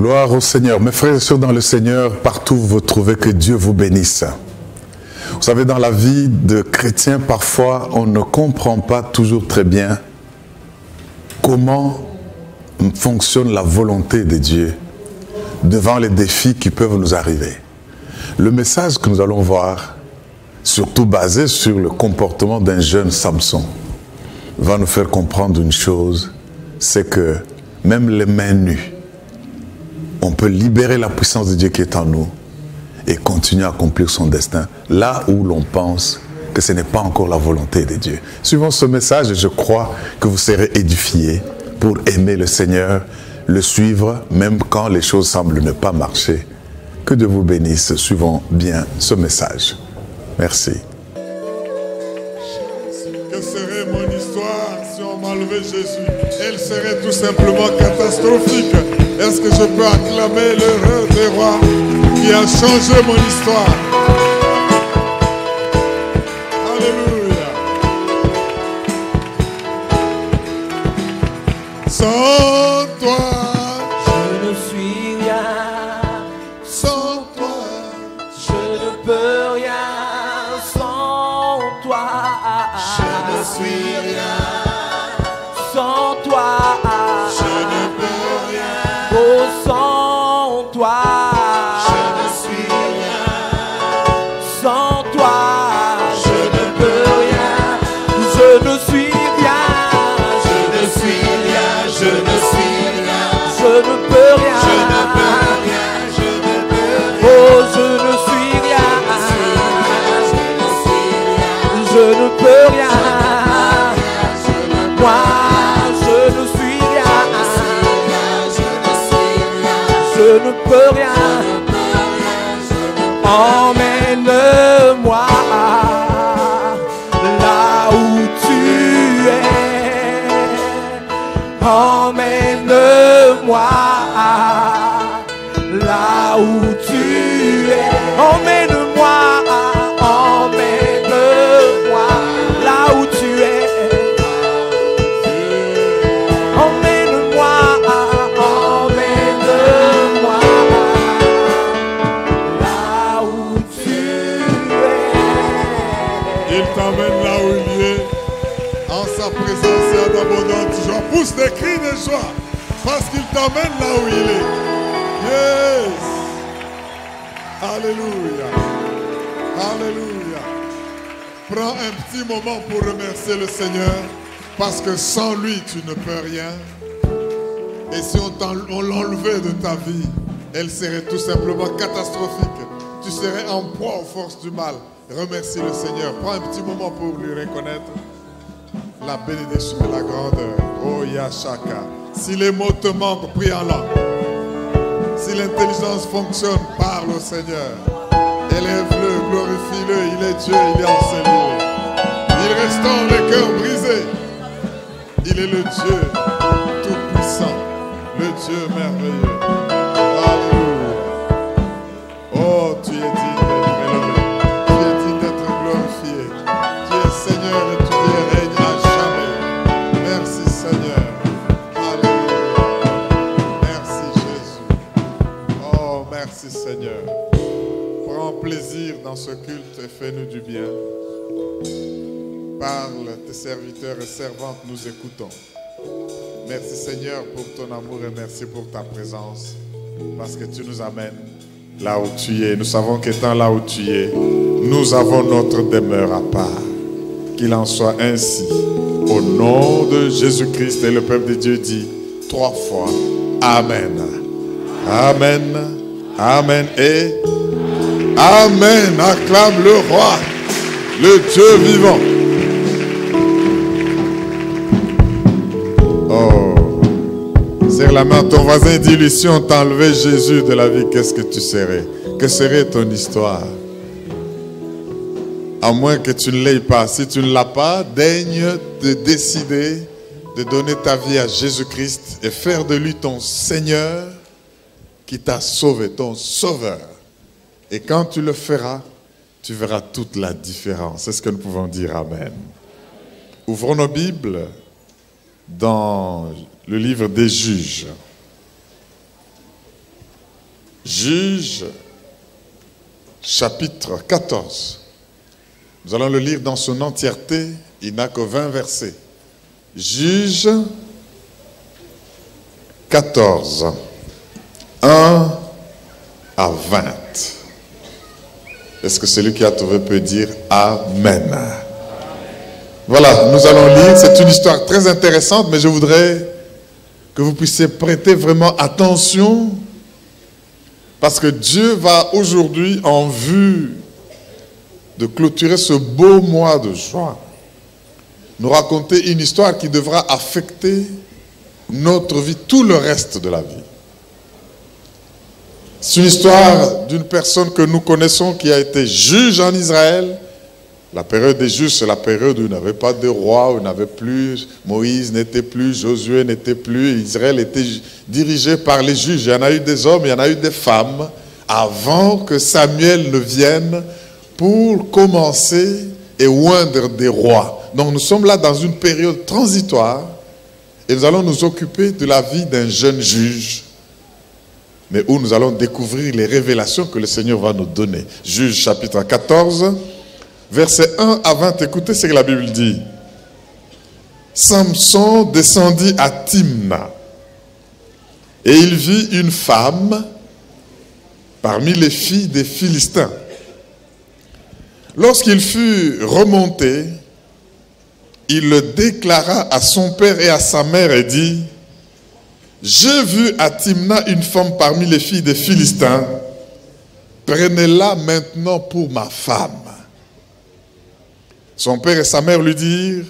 Gloire au Seigneur. Mes frères et sœurs dans le Seigneur, partout où vous trouvez, que Dieu vous bénisse. Vous savez, dans la vie de chrétien, parfois, on ne comprend pas toujours très bien comment fonctionne la volonté de Dieu devant les défis qui peuvent nous arriver. Le message que nous allons voir, surtout basé sur le comportement d'un jeune Samson, va nous faire comprendre une chose, c'est que même les mains nues, on peut libérer la puissance de Dieu qui est en nous et continuer à accomplir son destin là où l'on pense que ce n'est pas encore la volonté de Dieu. Suivant ce message, je crois que vous serez édifiés pour aimer le Seigneur, le suivre, même quand les choses semblent ne pas marcher. Que Dieu vous bénisse, suivons bien ce message. Merci. Que serait mon histoire si on m'enlevait Jésus? Elle serait tout simplement catastrophique. Est-ce que je peux acclamer le roi des rois qui a changé mon histoire? Alléluia. Sans toi, je ne suis rien. sans toi, Je ne peux rien sans toi. je ne suis rien. Sans toi. Je ne peux rien. Oh, sans toi. Je ne suis rien. Sans toi. Je ne peux rien. Je ne suis rien. Je ne suis rien. Je ne suis rien. Je ne peux rien. Je ne peux rien. Je ne peux rien. Oh, je ne suis rien. Je ne peux rien. Moi, je ne suis rien. Je ne peux rien. Emmène-moi là où tu es. Emmène-moi là où tu es. Emmène-moi, emmène-moi là où tu es. Emmène-moi, emmène-moi là où tu es. Il t'emmène là où il est. En sa présence, il y a d'abondantes joie. Pousse des cris de joie. Parce qu'il t'emmène là où il est. Yes. Alléluia. Alléluia. Prends un petit moment pour remercier le Seigneur. Parce que sans lui, tu ne peux rien. Et si on l'enlevait de ta vie, elle serait tout simplement catastrophique. Tu serais en proie aux forces du mal. Remercie le Seigneur. Prends un petit moment pour lui reconnaître la bénédiction et la grandeur. Oh Yashaka. Si les mots te manquent, prie en langue. Si l'intelligence fonctionne, parle au Seigneur. Élève-le, glorifie-le. Il est Dieu, il est enseigné. Il restaure les cœurs brisés. Il est le Dieu tout-puissant, le Dieu merveilleux. Alléluia. Oh, tu es digne d'être élevé. Tu es digne d'être glorifié. Tu es Seigneur et tu viens règne à jamais. Merci Seigneur. Alléluia. Merci Jésus. Oh, merci Seigneur. Prends plaisir dans ce culte et fais-nous du bien. Parle, tes serviteurs et servantes, nous écoutons. Merci Seigneur pour ton amour et merci pour ta présence. Parce que tu nous amènes là où tu es. Nous savons qu'étant là où tu es, nous avons notre demeure à part. Qu'il en soit ainsi. Au nom de Jésus-Christ, et le peuple de Dieu dit 3 fois Amen. Amen. Amen et Amen. Acclame le roi, le Dieu vivant. Oh, serre la main à ton voisin et dis-lui, si on t'enlevait Jésus de la vie, qu'est-ce que tu serais? Que serait ton histoire? À moins que tu ne l'aies pas. Si tu ne l'as pas, daigne de décider de donner ta vie à Jésus-Christ et faire de lui ton Seigneur qui t'a sauvé, ton Sauveur. Et quand tu le feras, tu verras toute la différence. C'est ce que nous pouvons dire. Amen. Ouvrons nos Bibles dans le livre des Juges. Juges, chapitre 14. Nous allons le lire dans son entièreté. Il n'a que 20 versets. Juges 14, 1 à 20. Est-ce que celui qui a trouvé peut dire Amen? Voilà, nous allons lire. C'est une histoire très intéressante, mais je voudrais que vous puissiez prêter vraiment attention, parce que Dieu va aujourd'hui, en vue de clôturer ce beau mois de juin, nous raconter une histoire qui devra affecter notre vie, tout le reste de la vie. C'est une histoire d'une personne que nous connaissons qui a été juge en Israël. La période des juges, c'est la période où il n'y avait pas de roi, où il n'y avait plus, Moïse n'était plus, Josué n'était plus, Israël était dirigé par les juges. Il y en a eu des hommes, il y en a eu des femmes, avant que Samuel ne vienne pour commencer et oindre des rois. Donc nous sommes là dans une période transitoire et nous allons nous occuper de la vie d'un jeune juge, mais où nous allons découvrir les révélations que le Seigneur va nous donner. Juge chapitre 14, versets 1 à 20, écoutez ce que la Bible dit. Samson descendit à Timna et il vit une femme parmi les filles des Philistins. Lorsqu'il fut remonté, il le déclara à son père et à sa mère et dit: j'ai vu à Timna une femme parmi les filles des Philistins, prenez-la maintenant pour ma femme. Son père et sa mère lui dirent: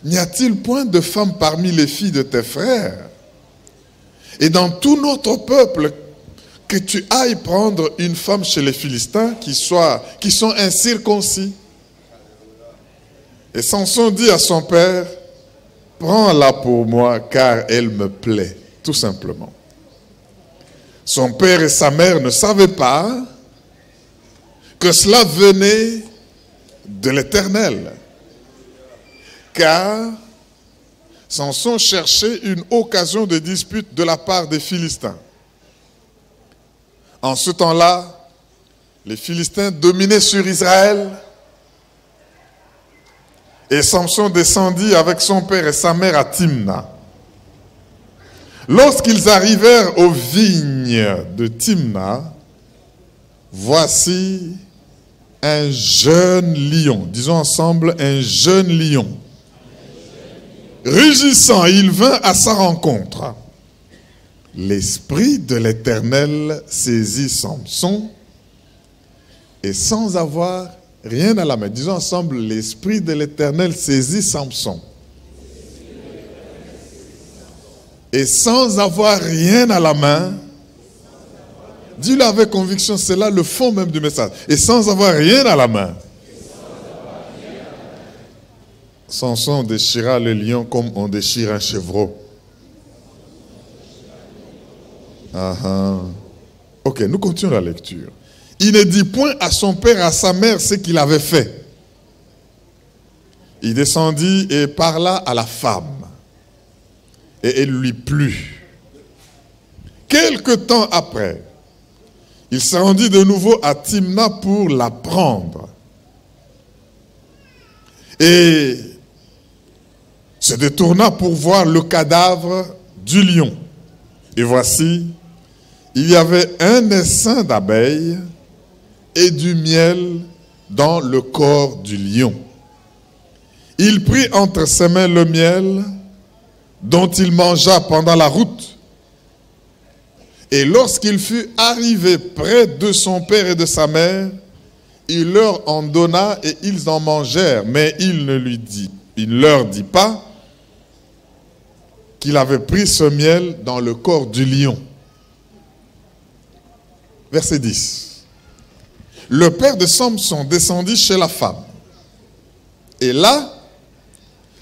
n'y a-t-il point de femme parmi les filles de tes frères? Et dans tout notre peuple, que tu ailles prendre une femme chez les Philistins qui sont incirconcis. Et Samson dit à son père: prends-la pour moi, car elle me plaît, tout simplement. Son père et sa mère ne savaient pas que cela venait de l'Éternel, car Samson cherchait une occasion de dispute de la part des Philistins. En ce temps-là, les Philistins dominaient sur Israël. Et Samson descendit avec son père et sa mère à Timna. Lorsqu'ils arrivèrent aux vignes de Timna, voici un jeune lion. Disons ensemble, un jeune lion. Rugissant, il vint à sa rencontre. L'esprit de l'Éternel saisit Samson et sans avoir rien à la main. Disons ensemble, l'esprit de l'Éternel saisit Samson. Et sans avoir rien à la main, dis-le avec conviction, c'est là le fond même du message. Et sans avoir rien à la main, Samson déchira le lion comme on déchire un chevreau. Ok, nous continuons la lecture. Il ne dit point à son père et à sa mère ce qu'il avait fait. Il descendit et parla à la femme. Et elle lui plut. Quelque temps après, il se rendit de nouveau à Timna pour la prendre. Et se détourna pour voir le cadavre du lion. Et voici, il y avait un essaim d'abeilles et du miel dans le corps du lion. Il prit entre ses mains le miel dont il mangea pendant la route. Et lorsqu'il fut arrivé près de son père et de sa mère, il leur en donna et ils en mangèrent. Mais il ne leur dit pas qu'il avait pris ce miel dans le corps du lion. Verset 10. Le père de Samson descendit chez la femme. Et là,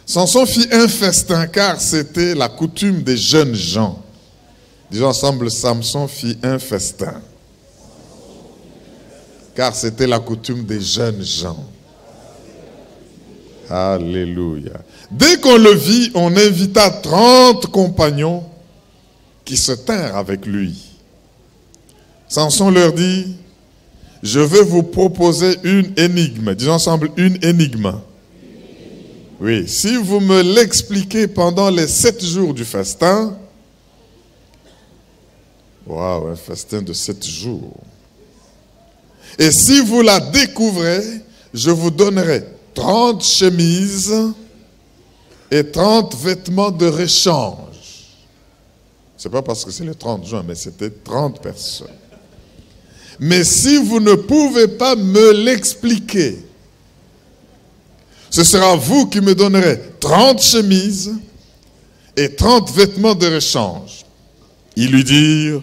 Samson fit un festin, car c'était la coutume des jeunes gens. Disons ensemble, Samson fit un festin, car c'était la coutume des jeunes gens. Alléluia. Dès qu'on le vit, on invita 30 compagnons qui se tinrent avec lui. Samson leur dit, je vais vous proposer une énigme. Disons ensemble, une énigme. Oui, si vous me l'expliquez pendant les 7 jours du festin, waouh, un festin de 7 jours. Et si vous la découvrez, je vous donnerai 30 chemises et 30 vêtements de rechange. Ce n'est pas parce que c'est le 30 juin, mais c'était 30 personnes. Mais si vous ne pouvez pas me l'expliquer, ce sera vous qui me donnerez 30 chemises et 30 vêtements de rechange. Ils lui dirent,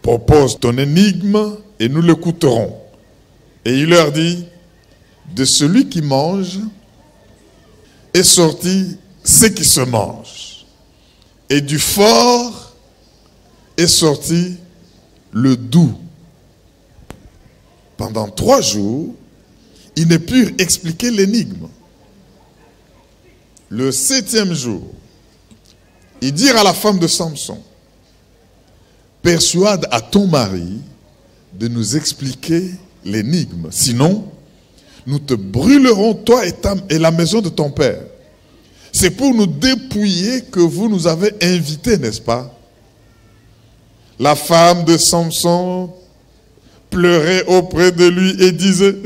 propose ton énigme et nous l'écouterons. Et il leur dit, de celui qui mange est sorti ce qui se mange. Et du fort est sorti le doux. Pendant 3 jours, ils ne purent expliquer l'énigme. Le 7e jour, ils dirent à la femme de Samson, persuade à ton mari de nous expliquer l'énigme. Sinon, nous te brûlerons, toi et la maison de ton père. C'est pour nous dépouiller que vous nous avez invités, n'est-ce pas? La femme de Samson pleurait auprès de lui et disait,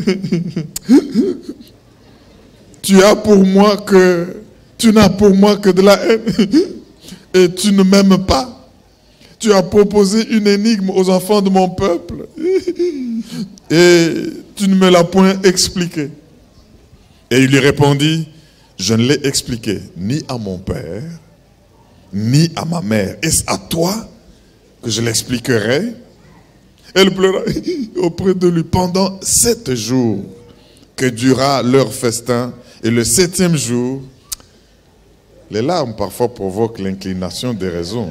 tu n'as pour moi que de la haine et tu ne m'aimes pas. Tu as proposé une énigme aux enfants de mon peuple et tu ne me l'as point expliqué. Et il lui répondit, je ne l'ai expliqué ni à mon père, ni à ma mère. Est-ce à toi que je l'expliquerai? Elle pleura auprès de lui pendant 7 jours que dura leur festin. Et le 7e jour, les larmes parfois provoquent l'inclination des raisons.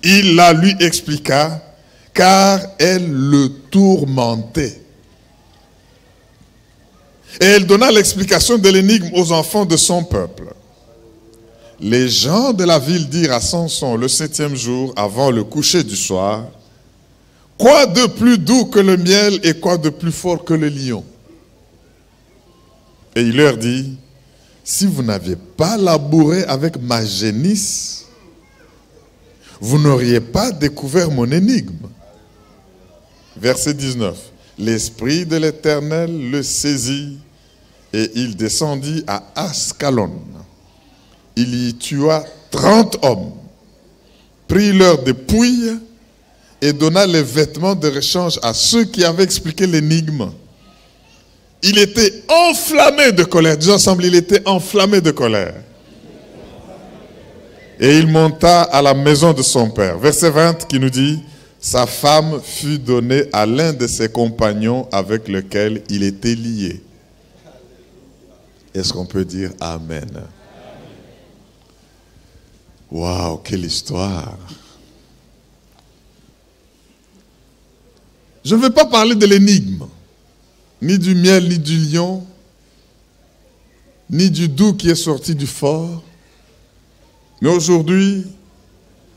Il la lui expliqua, car elle le tourmentait. Et elle donna l'explication de l'énigme aux enfants de son peuple. Les gens de la ville dirent à Samson le 7e jour, avant le coucher du soir, quoi de plus doux que le miel et quoi de plus fort que le lion? Et il leur dit, si vous n'aviez pas labouré avec ma génisse, vous n'auriez pas découvert mon énigme. Verset 19. L'Esprit de l'Éternel le saisit et il descendit à Ascalon. Il y tua 30 hommes, prit leurs dépouilles et donna les vêtements de rechange à ceux qui avaient expliqué l'énigme. Il était enflammé de colère. Disons ensemble, il était enflammé de colère. Et il monta à la maison de son père. Verset 20 qui nous dit, sa femme fut donnée à l'un de ses compagnons avec lequel il était lié. Est-ce qu'on peut dire Amen? Waouh, quelle histoire! Je ne vais pas parler de l'énigme, ni du miel, ni du lion, ni du doux qui est sorti du fort. Mais aujourd'hui,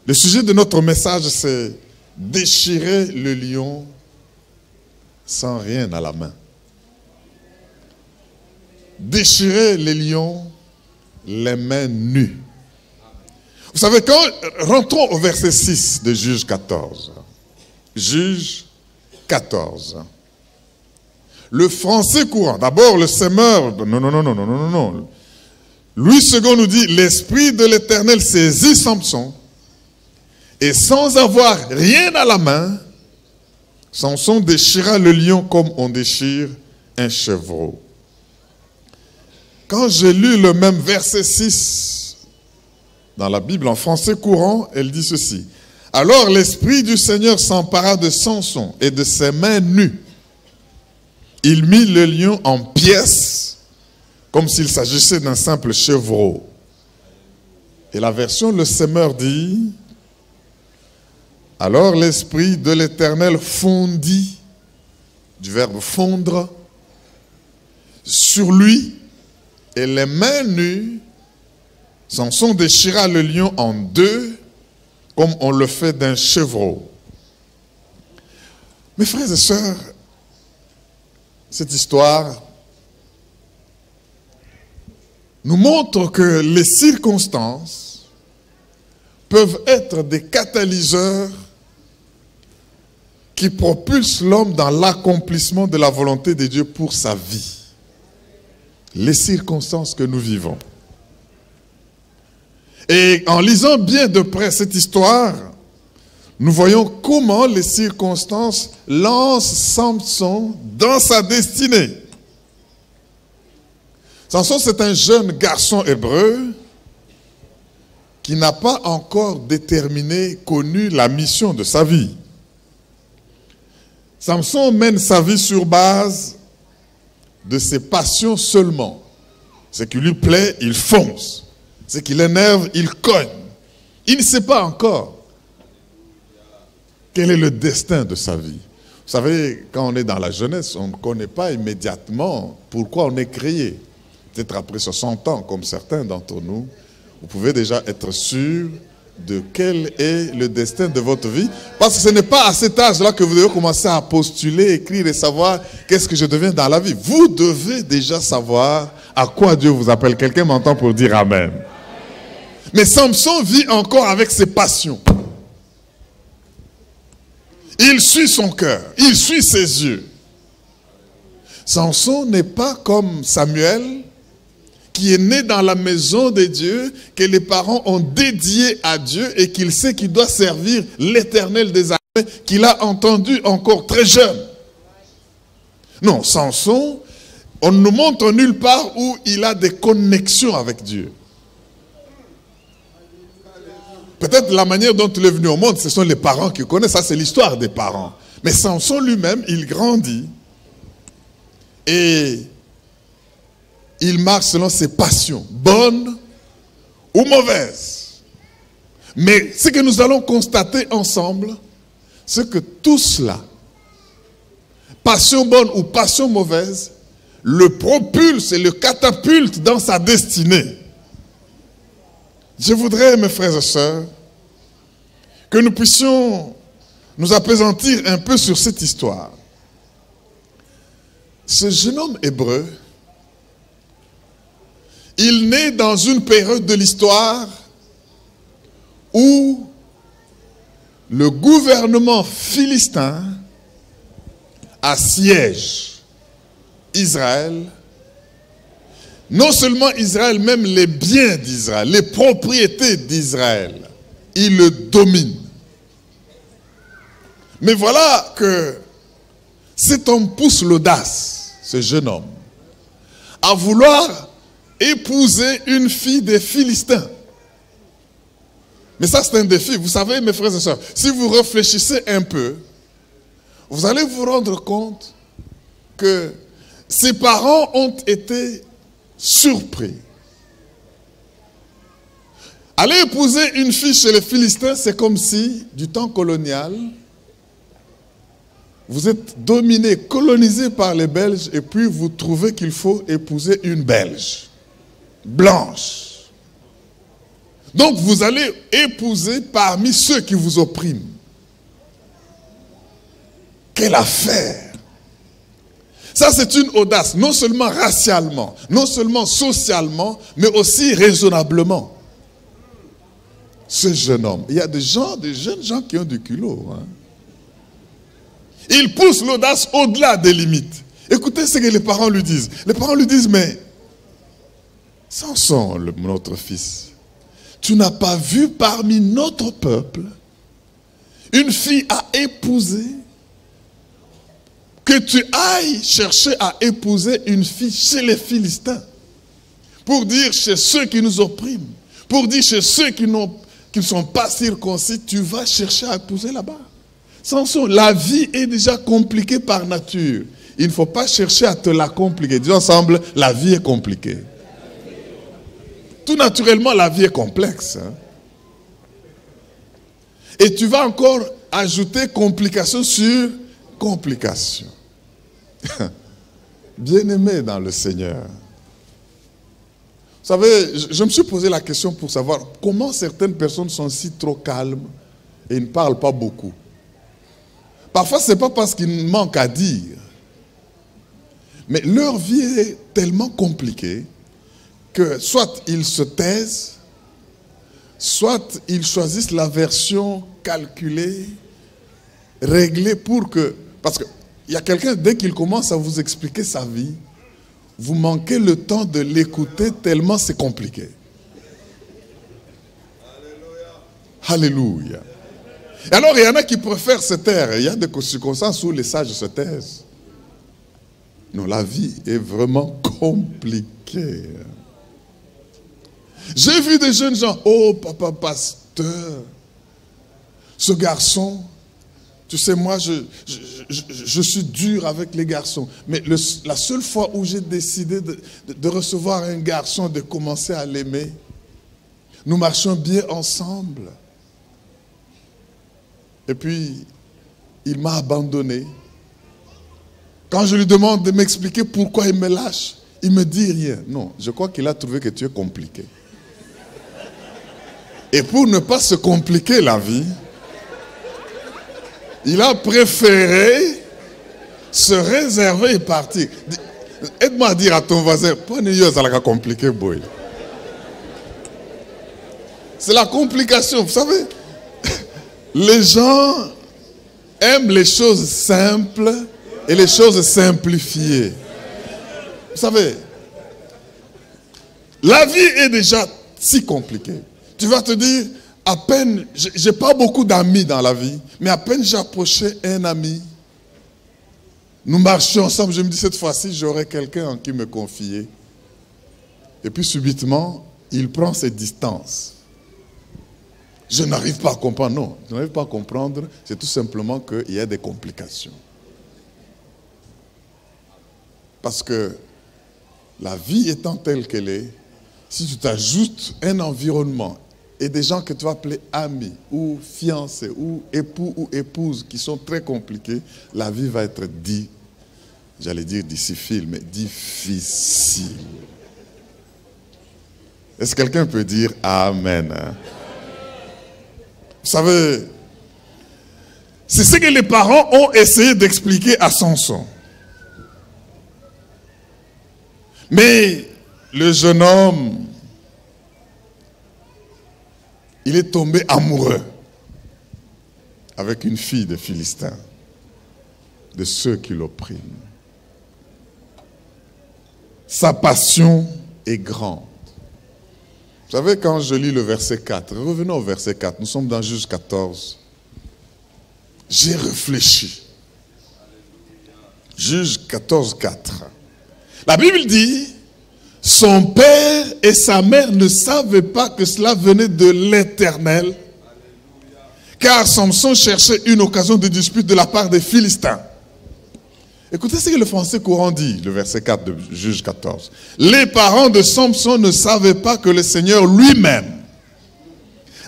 le sujet de notre message, c'est déchirer le lion sans rien à la main. Déchirer les lions, les mains nues. Vous savez, rentrons au verset 6 de Juge 14. Juge 14. Le français courant, d'abord le semeur, non. Louis II nous dit, l'Esprit de l'Éternel saisit Samson, et sans avoir rien à la main, Samson déchira le lion comme on déchire un chevreau. Quand j'ai lu le même verset 6 dans la Bible, en français courant, elle dit ceci. Alors l'Esprit du Seigneur s'empara de Samson et de ses mains nues. Il mit le lion en pièces, comme s'il s'agissait d'un simple chevreau. Et la version Le Semeur dit, alors l'Esprit de l'Éternel fondit, du verbe fondre, sur lui, et les mains nues, Samson déchira le lion en deux, comme on le fait d'un chevreau. Mes frères et sœurs, cette histoire nous montre que les circonstances peuvent être des catalyseurs qui propulsent l'homme dans l'accomplissement de la volonté de Dieu pour sa vie. Les circonstances que nous vivons. Et en lisant bien de près cette histoire, nous voyons comment les circonstances lancent Samson dans sa destinée. Samson, c'est un jeune garçon hébreu qui n'a pas encore déterminé, connu la mission de sa vie. Samson mène sa vie sur base de ses passions seulement. Ce qui lui plaît, il fonce. Ce qui l'énerve, il cogne. Il ne sait pas encore quel est le destin de sa vie. Vous savez, quand on est dans la jeunesse, on ne connaît pas immédiatement pourquoi on est créé. Peut-être après 60 ans, comme certains d'entre nous, vous pouvez déjà être sûr de quel est le destin de votre vie. Parce que ce n'est pas à cet âge-là que vous devez commencer à postuler, écrire et savoir qu'est-ce que je deviens dans la vie. Vous devez déjà savoir à quoi Dieu vous appelle. Quelqu'un m'entend pour dire Amen. Mais Samson vit encore avec ses passions. Il suit son cœur, il suit ses yeux. Samson n'est pas comme Samuel, qui est né dans la maison de Dieu, que les parents ont dédié à Dieu et qu'il sait qu'il doit servir l'Éternel des armées, qu'il a entendu encore très jeune. Non, Samson, on ne nous montre nulle part où il a des connexions avec Dieu. Peut-être la manière dont il est venu au monde, ce sont les parents qui connaissent, ça c'est l'histoire des parents. Mais Samson lui-même, il grandit et il marche selon ses passions, bonnes ou mauvaises. Mais ce que nous allons constater ensemble, c'est que tout cela, passion bonne ou passion mauvaise, le propulse et le catapulte dans sa destinée. Je voudrais, mes frères et sœurs, que nous puissions nous appesantir un peu sur cette histoire. Ce jeune homme hébreu, il naît dans une période de l'histoire où le gouvernement philistin assiège Israël. Non seulement Israël, même les biens d'Israël, les propriétés d'Israël, il le domine. Mais voilà que cet homme pousse l'audace, ce jeune homme, à vouloir épouser une fille des Philistins. Mais ça, c'est un défi. Vous savez, mes frères et sœurs, si vous réfléchissez un peu, vous allez vous rendre compte que ses parents ont été surpris. Aller épouser une fille chez les Philistins, c'est comme si, du temps colonial, vous êtes dominé, colonisé par les Belges, et puis vous trouvez qu'il faut épouser une Belge, blanche. Donc vous allez épouser parmi ceux qui vous oppriment. Quelle affaire! Ça, c'est une audace, non seulement racialement, non seulement socialement, mais aussi raisonnablement. Ce jeune homme, il y a des jeunes gens qui ont du culot. Hein. Il pousse l'audace au-delà des limites. Écoutez ce que les parents lui disent. Les parents lui disent, mais Samson, notre fils, tu n'as pas vu parmi notre peuple une fille à épouser, que tu ailles chercher à épouser une fille chez les Philistins, pour dire chez ceux qui nous oppriment, pour dire chez ceux qui ne sont pas circoncis, tu vas chercher à épouser là-bas. Samson, la vie est déjà compliquée par nature. Il ne faut pas chercher à te la compliquer. Disons ensemble, la vie est compliquée. Tout naturellement, la vie est complexe. Hein? Et tu vas encore ajouter complication sur complication. Bien-aimé dans le Seigneur. Vous savez, je me suis posé la question pour savoir comment certaines personnes sont si trop calmes et ne parlent pas beaucoup. Parfois, ce n'est pas parce qu'ils manquent à dire. Mais leur vie est tellement compliquée que soit ils se taisent, soit ils choisissent la version calculée, réglée pour que... Parce qu'il y a quelqu'un, dès qu'il commence à vous expliquer sa vie, vous manquez le temps de l'écouter tellement c'est compliqué. Alléluia. Et alors, il y en a qui préfèrent se taire. Il y a des circonstances où les sages se taisent. Non, la vie est vraiment compliquée. J'ai vu des jeunes gens, oh papa pasteur, ce garçon, tu sais, moi je suis dur avec les garçons. Mais la seule fois où j'ai décidé de recevoir un garçon, de commencer à l'aimer, nous marchions bien ensemble. Et puis, il m'a abandonné. Quand je lui demande de m'expliquer pourquoi il me lâche, il me dit rien. Non, je crois qu'il a trouvé que tu es compliqué. Et pour ne pas se compliquer la vie, il a préféré se réserver et partir. Aide-moi à dire à ton voisin, pas nier ça la compliqué, boy. C'est la complication, vous savez. Les gens aiment les choses simples et les choses simplifiées. Vous savez, la vie est déjà si compliquée. Tu vas te dire, à peine, j'ai pas beaucoup d'amis dans la vie, mais à peine j'approchais un ami, nous marchions ensemble, je me dis cette fois-ci, j'aurai quelqu'un en qui me confier. Et puis subitement, il prend ses distances. Je n'arrive pas à comprendre, non, je n'arrive pas à comprendre, c'est tout simplement qu'il y a des complications. Parce que la vie étant telle qu'elle est, si tu t'ajoutes un environnement et des gens que tu vas appeler amis ou fiancés ou époux ou épouses qui sont très compliqués, la vie va être j'allais dire difficile, mais difficile. Est-ce que quelqu'un peut dire Amen? Vous savez, c'est ce que les parents ont essayé d'expliquer à Samson. Mais le jeune homme, il est tombé amoureux avec une fille de Philistins, de ceux qui l'oppriment. Sa passion est grande. Vous savez, quand je lis le verset 4, revenons au verset 4, nous sommes dans Juge 14. J'ai réfléchi. Juge 14, 4. La Bible dit, son père et sa mère ne savaient pas que cela venait de l'Éternel, car Samson cherchait une occasion de dispute de la part des Philistins. Écoutez ce que le français courant dit, le verset 4 de Juge 14. Les parents de Samson ne savaient pas que le Seigneur lui-même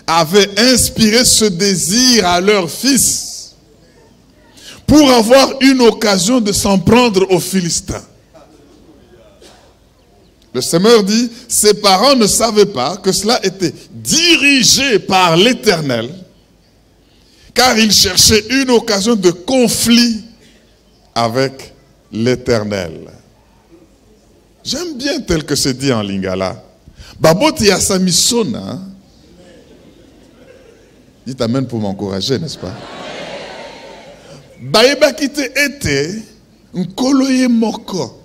avait inspiré ce désir à leur fils pour avoir une occasion de s'en prendre aux Philistins. Le Seigneur dit, ses parents ne savaient pas que cela était dirigé par l'Éternel, car ils cherchaient une occasion de conflit avec l'Éternel. J'aime bien tel que c'est dit en lingala. Baboti yasamisona. Dites amen pour m'encourager, n'est-ce pas? Baïba kite ete nkoloye moko.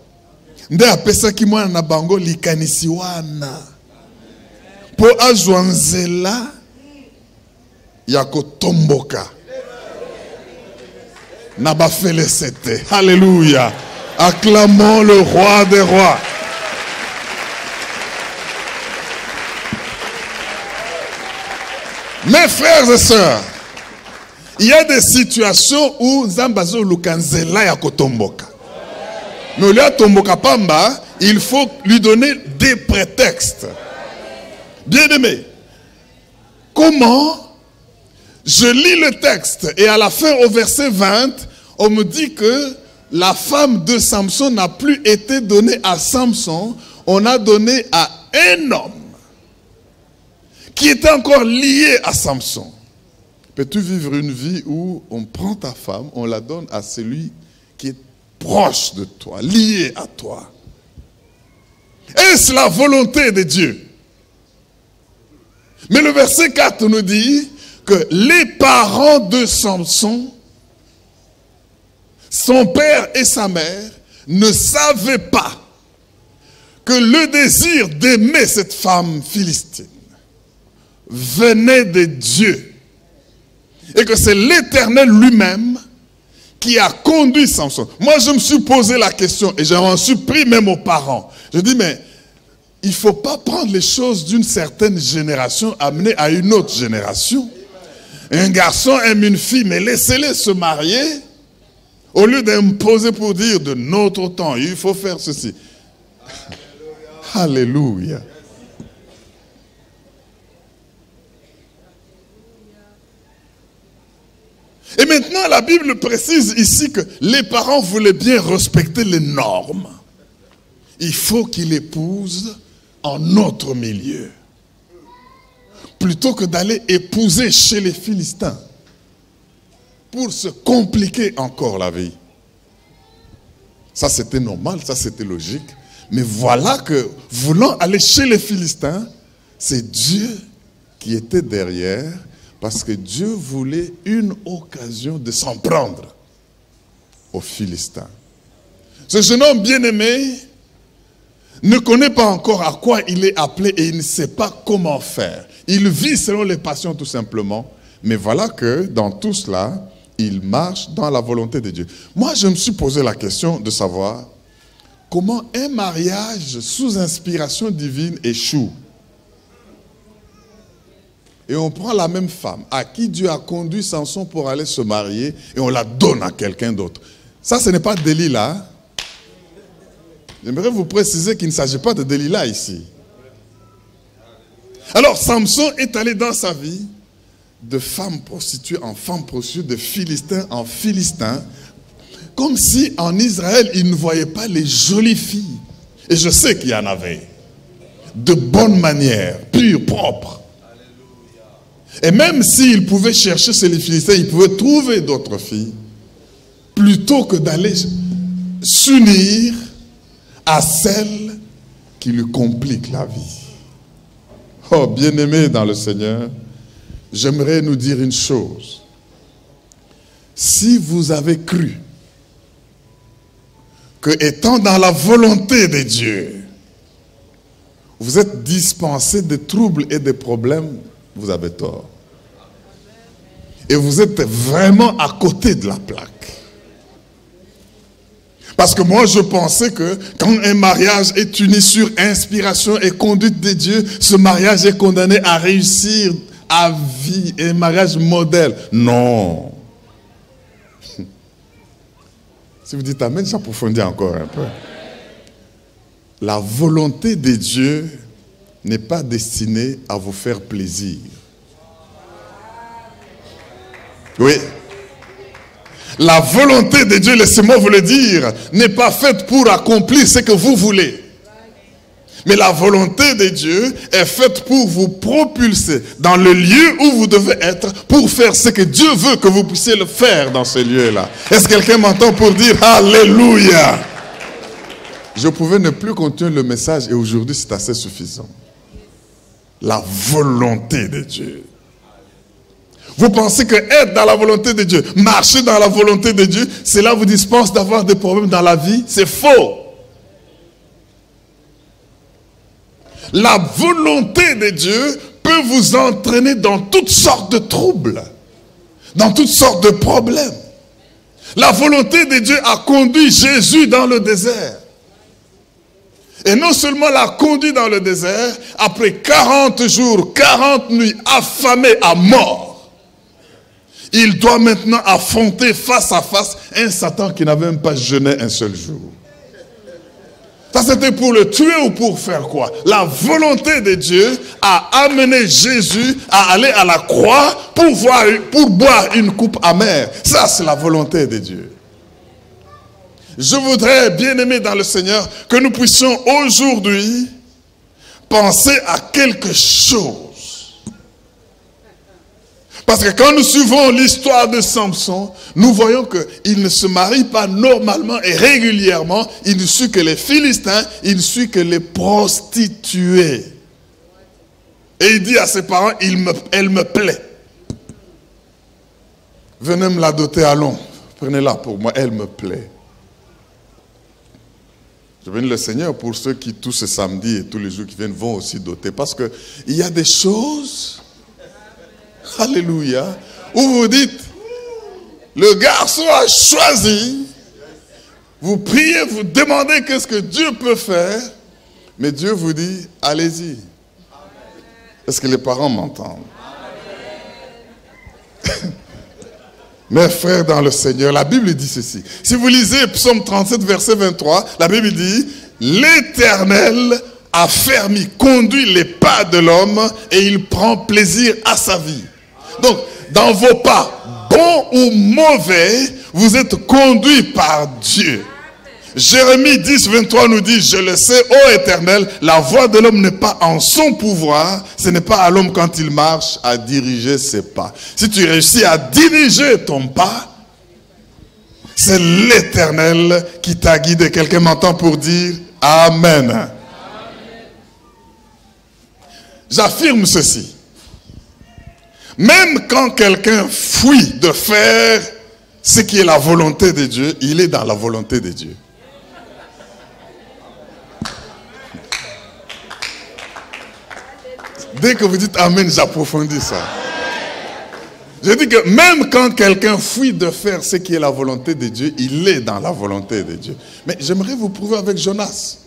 Nde apesaki mwana na bango likanisi wana. Po azwanzela ya kotomboka. Naba félicité. Alléluia. Acclamons le roi des rois. Mes frères et sœurs, il y a des situations où Zambazo Lukanzela ya kotomboka. Mais au lieu de tomboka pamba, il faut lui donner des prétextes. Bien-aimé, comment? Je lis le texte et à la fin, au verset 20, on me dit que la femme de Samson n'a plus été donnée à Samson, on a donné à un homme qui était encore lié à Samson. Peux-tu vivre une vie où on prend ta femme, on la donne à celui qui est proche de toi, lié à toi? Est-ce la volonté de Dieu? Mais le verset 4 nous dit que les parents de Samson, son père et sa mère, ne savaient pas que le désir d'aimer cette femme philistine venait de Dieu. Et que c'est l'Éternel lui-même qui a conduit Samson. Moi, je me suis posé la question et j'en suis pris même aux parents. Je dis, mais il ne faut pas prendre les choses d'une certaine génération, amener à une autre génération. Un garçon aime une fille, mais laissez-les se marier. Au lieu d'imposer pour dire de notre temps, il faut faire ceci. Alléluia. Et maintenant, la Bible précise ici que les parents voulaient bien respecter les normes. Il faut qu'il épouse en notre milieu. Plutôt que d'aller épouser chez les Philistins. Pour se compliquer encore la vie. Ça c'était normal, ça c'était logique. Mais voilà que, voulant aller chez les Philistins, c'est Dieu qui était derrière, parce que Dieu voulait une occasion de s'en prendre aux Philistins. Ce jeune homme bien-aimé ne connaît pas encore à quoi il est appelé et il ne sait pas comment faire. Il vit selon les passions tout simplement. Mais voilà que dans tout cela, il marche dans la volonté de Dieu. Moi, je me suis posé la question de savoir comment un mariage sous inspiration divine échoue. Et on prend la même femme à qui Dieu a conduit Samson pour aller se marier et on la donne à quelqu'un d'autre. Ça, ce n'est pas Delilah. J'aimerais vous préciser qu'il ne s'agit pas de Delilah ici. Alors, Samson est allé dans sa vie de femme prostituée en femme prostituée, de Philistin en Philistin, comme si en Israël, il ne voyait pas les jolies filles. Et je sais qu'il y en avait. De bonne manière, pure, propre. Et même s'il pouvait chercher chez les Philistins, il pouvait trouver d'autres filles, plutôt que d'aller s'unir à celles qui lui compliquent la vie. Oh, bien-aimés dans le Seigneur, j'aimerais nous dire une chose. Si vous avez cru que étant dans la volonté de Dieu, vous êtes dispensé de troubles et de problèmes, vous avez tort. Et vous êtes vraiment à côté de la plaque. Parce que moi, je pensais que quand un mariage est uni sur inspiration et conduite de Dieu, ce mariage est condamné à réussir à vie, un mariage modèle. Non. Si vous dites amen, j'approfondis encore un peu. La volonté de Dieu n'est pas destinée à vous faire plaisir. Oui. La volonté de Dieu, laissez-moi vous le dire, n'est pas faite pour accomplir ce que vous voulez. Mais la volonté de Dieu est faite pour vous propulser dans le lieu où vous devez être pour faire ce que Dieu veut que vous puissiez le faire dans ce lieu-là. Est-ce que quelqu'un m'entend pour dire Alléluia? Je pouvais ne plus continuer le message et aujourd'hui c'est assez suffisant. La volonté de Dieu. Vous pensez que être dans la volonté de Dieu, marcher dans la volonté de Dieu, cela vous dispense d'avoir des problèmes dans la vie? C'est faux. La volonté de Dieu peut vous entraîner dans toutes sortes de troubles, dans toutes sortes de problèmes. La volonté de Dieu a conduit Jésus dans le désert. Et non seulement l'a conduit dans le désert, après 40 jours, 40 nuits, affamé à mort, il doit maintenant affronter face à face un Satan qui n'avait même pas jeûné un seul jour. Ça c'était pour le tuer ou pour faire quoi? La volonté de Dieu a amené Jésus à aller à la croix pour boire une coupe amère. Ça c'est la volonté de Dieu. Je voudrais, bien-aimés dans le Seigneur, que nous puissions aujourd'hui penser à quelque chose. Parce que quand nous suivons l'histoire de Samson, nous voyons qu'il ne se marie pas normalement et régulièrement. Il ne suit que les Philistins, il ne suit que les prostituées. Et il dit à ses parents, elle me plaît. Venez me la doter, allons. Prenez-la pour moi, elle me plaît. Je bénis le Seigneur pour ceux qui, tous ce samedi et tous les jours qui viennent, vont aussi doter. Parce qu'il y a des choses, alléluia, où vous dites, le garçon a choisi, vous priez, vous demandez qu'est-ce que Dieu peut faire, mais Dieu vous dit, allez-y. Est-ce que les parents m'entendent? Mes frères dans le Seigneur, la Bible dit ceci. Si vous lisez Psaume 37, verset 23, la Bible dit, l'Éternel a fermi, conduit les pas de l'homme et il prend plaisir à sa vie. Donc, dans vos pas, bons ou mauvais, vous êtes conduits par Dieu. Jérémie 10, 23 nous dit, je le sais, ô Éternel, la voix de l'homme n'est pas en son pouvoir, ce n'est pas à l'homme quand il marche à diriger ses pas. Si tu réussis à diriger ton pas, c'est l'Éternel qui t'a guidé. Quelqu'un m'entend pour dire Amen. J'affirme ceci. Même quand quelqu'un fuit de faire ce qui est la volonté de Dieu, il est dans la volonté de Dieu. Dès que vous dites Amen, j'approfondis ça. Je dis que même quand quelqu'un fuit de faire ce qui est la volonté de Dieu, il est dans la volonté de Dieu. Mais j'aimerais vous prouver avec Jonas.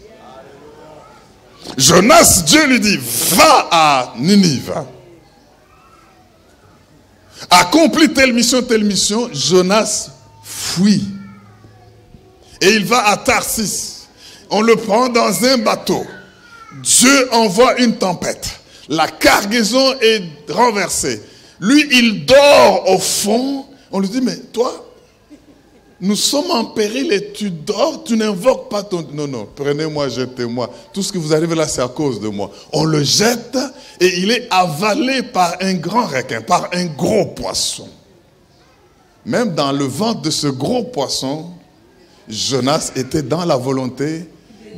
Jonas, Dieu lui dit, va à Ninive. Accomplis telle mission, Jonas fuit. Et il va à Tarsis. On le prend dans un bateau. Dieu envoie une tempête. La cargaison est renversée. Lui, il dort au fond. On lui dit, mais toi, nous sommes en péril et tu dors, tu n'invoques pas ton... Non, prenez-moi, jetez-moi. Tout ce qui vous arrive là, c'est à cause de moi. On le jette et il est avalé par un grand requin, par un gros poisson. Même dans le ventre de ce gros poisson, Jonas était dans la volonté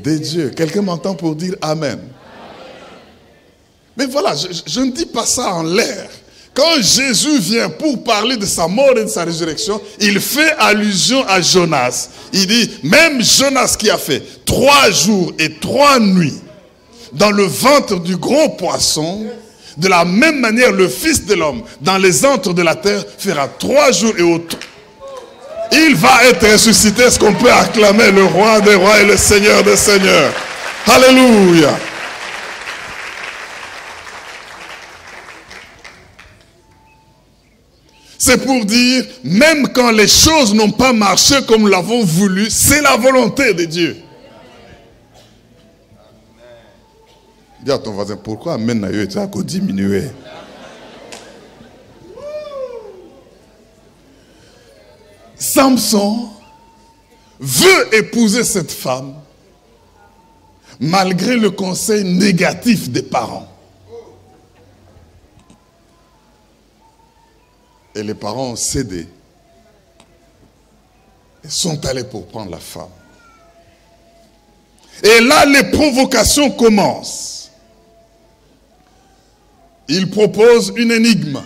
de Dieu. Quelqu'un m'entend pour dire Amen. Mais voilà, je ne dis pas ça en l'air. Quand Jésus vient pour parler de sa mort et de sa résurrection, il fait allusion à Jonas. Il dit, même Jonas qui a fait 3 jours et 3 nuits dans le ventre du gros poisson, de la même manière le Fils de l'homme dans les antres de la terre fera 3 jours et autres. Il va être ressuscité. Est-ce qu'on peut acclamer le roi des rois et le Seigneur des seigneurs? Alléluia. C'est pour dire, même quand les choses n'ont pas marché comme nous l'avons voulu, c'est la volonté de Dieu. Dis à ton voisin, pourquoi Amen n'a eu qu'à diminuer? Samson veut épouser cette femme malgré le conseil négatif des parents. Et les parents ont cédé et sont allés pour prendre la femme. Et là, les provocations commencent. Il propose une énigme.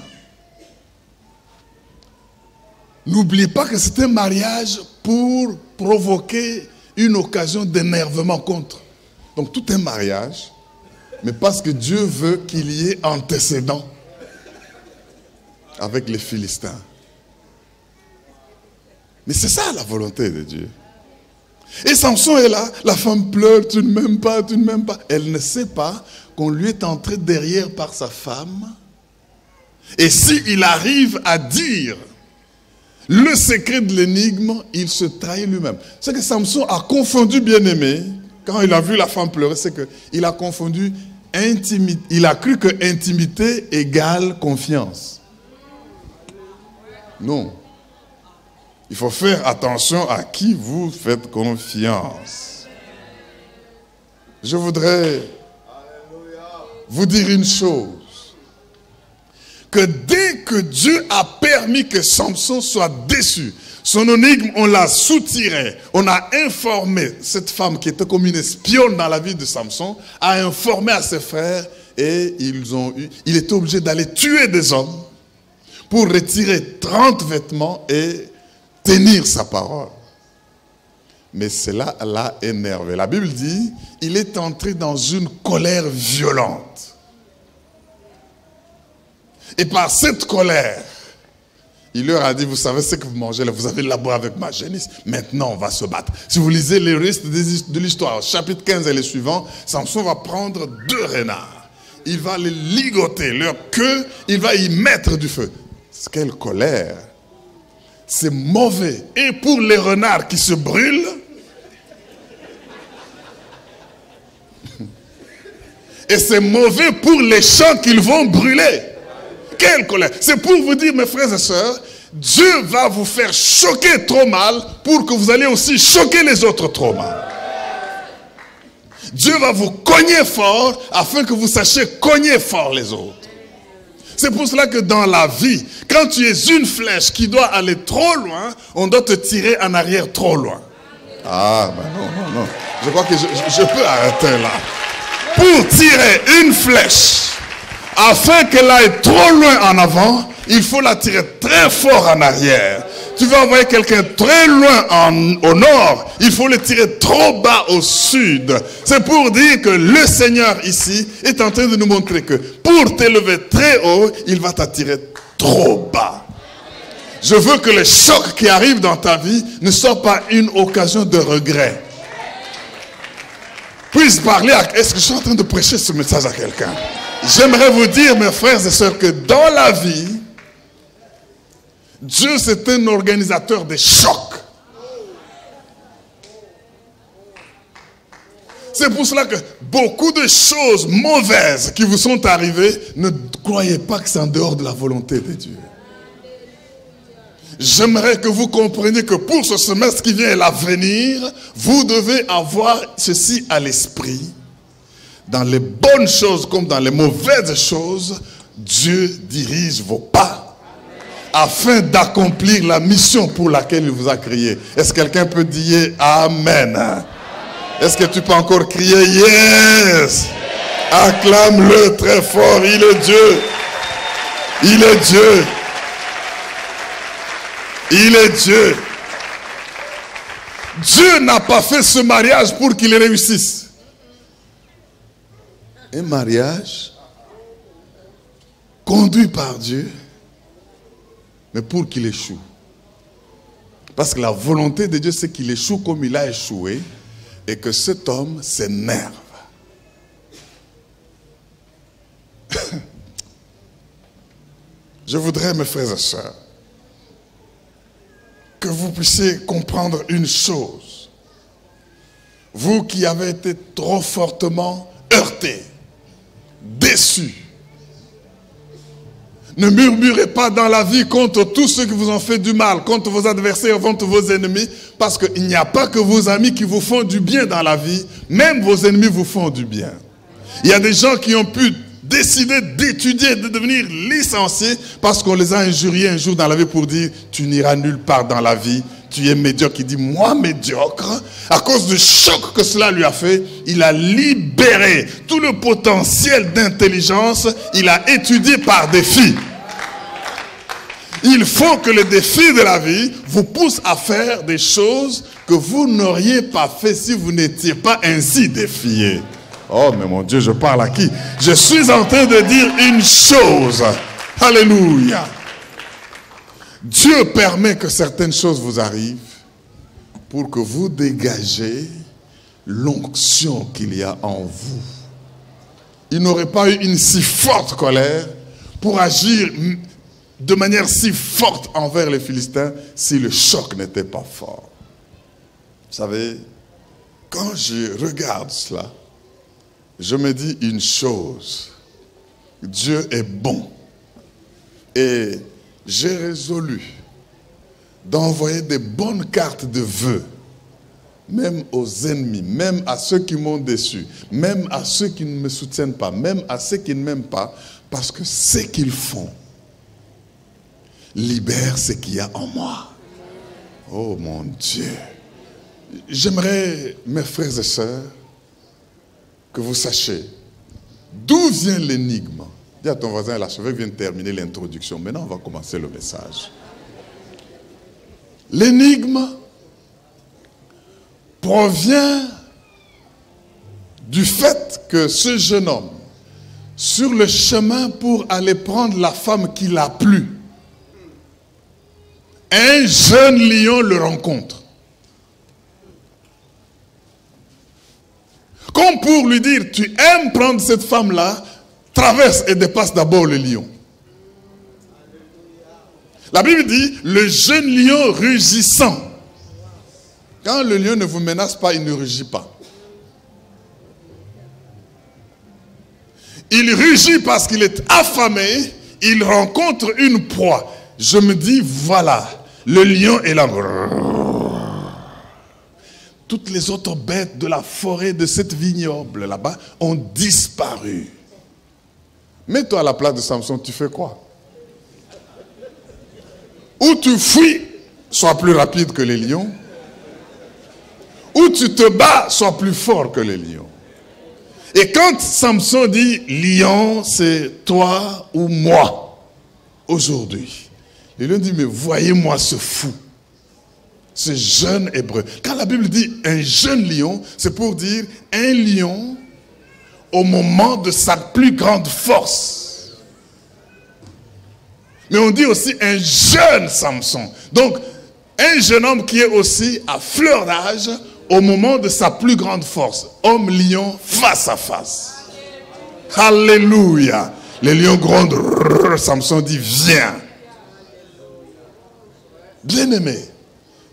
N'oubliez pas que c'est un mariage pour provoquer une occasion d'énervement contre. Donc tout un mariage, mais parce que Dieu veut qu'il y ait antécédent avec les Philistins. Mais c'est ça la volonté de Dieu. Et Samson est là, la femme pleure, tu ne m'aimes pas, tu ne m'aimes pas. Elle ne sait pas qu'on lui est entré derrière par sa femme. Et s'il arrive à dire le secret de l'énigme, il se trahit lui-même. C'est que Samson a confondu bien-aimé, quand il a vu la femme pleurer, c'est qu'il a confondu intimité. Il a cru que intimité égale confiance. Non. Il faut faire attention à qui vous faites confiance. Je voudrais vous dire une chose. que dès que Dieu a permis que Samson soit déçu, son énigme, on l'a soutiré, on a informé cette femme qui était comme une espionne dans la vie de Samson, a informé à ses frères et il était obligé d'aller tuer des hommes pour retirer 30 vêtements et tenir sa parole. Mais cela l'a énervé. La Bible dit, il est entré dans une colère violente. Et par cette colère, il leur a dit, vous savez ce que vous mangez là, vous avez labouré avec ma génisse, maintenant on va se battre. Si vous lisez les restes de l'histoire, chapitre 15 et les suivants, Samson va prendre 2 renards. Il va les ligoter, leur queue, il va y mettre du feu. Quelle colère! C'est mauvais. Et pour les renards qui se brûlent, et c'est mauvais pour les champs qu'ils vont brûler. Quelle colère! C'est pour vous dire, mes frères et sœurs, Dieu va vous faire choquer trop mal pour que vous allez aussi choquer les autres trop mal. Dieu va vous cogner fort afin que vous sachiez cogner fort les autres. C'est pour cela que dans la vie, quand tu es une flèche qui doit aller trop loin, on doit te tirer en arrière trop loin. Ah, ben non. Je crois que je peux arrêter là. Pour tirer une flèche, afin qu'elle aille trop loin en avant, il faut la tirer très fort en arrière. Tu veux envoyer quelqu'un très loin au nord, il faut le tirer trop bas au sud. C'est pour dire que le Seigneur ici est en train de nous montrer que pour t'élever très haut, il va t'attirer trop bas. Je veux que le choc qui arrive dans ta vie ne soit pas une occasion de regret. Puisse parler est-ce que je suis en train de prêcher ce message à quelqu'un? J'aimerais vous dire, mes frères et sœurs, que dans la vie, Dieu, c'est un organisateur des chocs. C'est pour cela que beaucoup de choses mauvaises qui vous sont arrivées, ne croyez pas que c'est en dehors de la volonté de Dieu. J'aimerais que vous compreniez que pour ce semestre qui vient et l'avenir, vous devez avoir ceci à l'esprit. Dans les bonnes choses comme dans les mauvaises choses, Dieu dirige vos pas afin d'accomplir la mission pour laquelle il vous a créé. Est-ce que quelqu'un peut dire Amen? Est-ce que tu peux encore crier Yes? Acclame-le très fort, il est Dieu. Il est Dieu. Il est Dieu. Dieu n'a pas fait ce mariage pour qu'il réussisse. Un mariage conduit par Dieu, mais pour qu'il échoue. Parce que la volonté de Dieu, c'est qu'il échoue comme il a échoué et que cet homme s'énerve. Je voudrais, mes frères et sœurs, que vous puissiez comprendre une chose. Vous qui avez été trop fortement heurtés, déçus, ne murmurez pas dans la vie contre tous ceux qui vous ont fait du mal, contre vos adversaires, contre vos ennemis, parce qu'il n'y a pas que vos amis qui vous font du bien dans la vie, même vos ennemis vous font du bien. Il y a des gens qui ont pu décider d'étudier, de devenir licenciés, parce qu'on les a injuriés un jour dans la vie pour dire, tu n'iras nulle part dans la vie, tu es médiocre. Il dit, moi médiocre, à cause du choc que cela lui a fait, il a libéré tout le potentiel d'intelligence, il a étudié par défi. Il faut que les défis de la vie vous poussent à faire des choses que vous n'auriez pas fait si vous n'étiez pas ainsi défié. Oh, mais mon Dieu, je parle à qui? Je suis en train de dire une chose. Alléluia. Dieu permet que certaines choses vous arrivent pour que vous dégagez l'onction qu'il y a en vous. Il n'aurait pas eu une si forte colère pour agir de manière si forte envers les Philistins si le choc n'était pas fort. Vous savez, quand je regarde cela, je me dis une chose, Dieu est bon. Et j'ai résolu d'envoyer des bonnes cartes de vœux, même aux ennemis, même à ceux qui m'ont déçu, même à ceux qui ne me soutiennent pas, même à ceux qui ne m'aiment pas, parce que ce qu'ils font libère ce qu'il y a en moi. Oh mon Dieu. J'aimerais, mes frères et sœurs, que vous sachiez d'où vient l'énigme. Dis à ton voisin, l'archevêque vient de terminer l'introduction. Maintenant, on va commencer le message. L'énigme provient du fait que ce jeune homme, sur le chemin pour aller prendre la femme qui l'a plu, un jeune lion le rencontre. Comme pour lui dire, tu aimes prendre cette femme-là, traverse et dépasse d'abord le lion. La Bible dit, le jeune lion rugissant. Quand le lion ne vous menace pas, il ne rugit pas. Il rugit parce qu'il est affamé, il rencontre une proie. Je me dis, voilà, le lion est là. Toutes les autres bêtes de la forêt de cette vignoble là-bas ont disparu. Mets-toi à la place de Samson, tu fais quoi? Ou tu fuis, sois plus rapide que les lions, ou tu te bats, sois plus fort que les lions. Et quand Samson dit, lion, c'est toi ou moi, aujourd'hui. Le lion dit, mais voyez-moi ce fou, ce jeune hébreu. Quand la Bible dit un jeune lion, c'est pour dire un lion au moment de sa plus grande force. Mais on dit aussi un jeune Samson. Donc, un jeune homme qui est aussi à fleur d'âge au moment de sa plus grande force. Homme lion face à face. Alléluia. Les lions grondent. Samson dit, viens. Bien-aimé.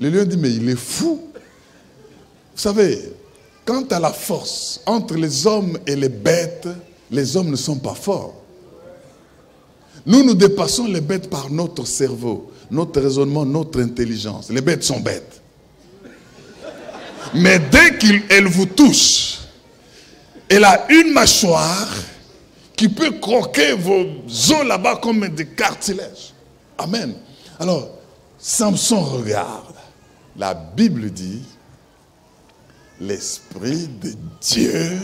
Le lion dit, mais il est fou. Vous savez, quant à la force entre les hommes et les bêtes, les hommes ne sont pas forts. Nous dépassons les bêtes par notre cerveau, notre raisonnement, notre intelligence. Les bêtes sont bêtes. Mais dès qu'elle vous touche, elle a une mâchoire qui peut croquer vos os là-bas comme des cartilages. Amen. Alors, Samson regarde. La Bible dit, l'Esprit de Dieu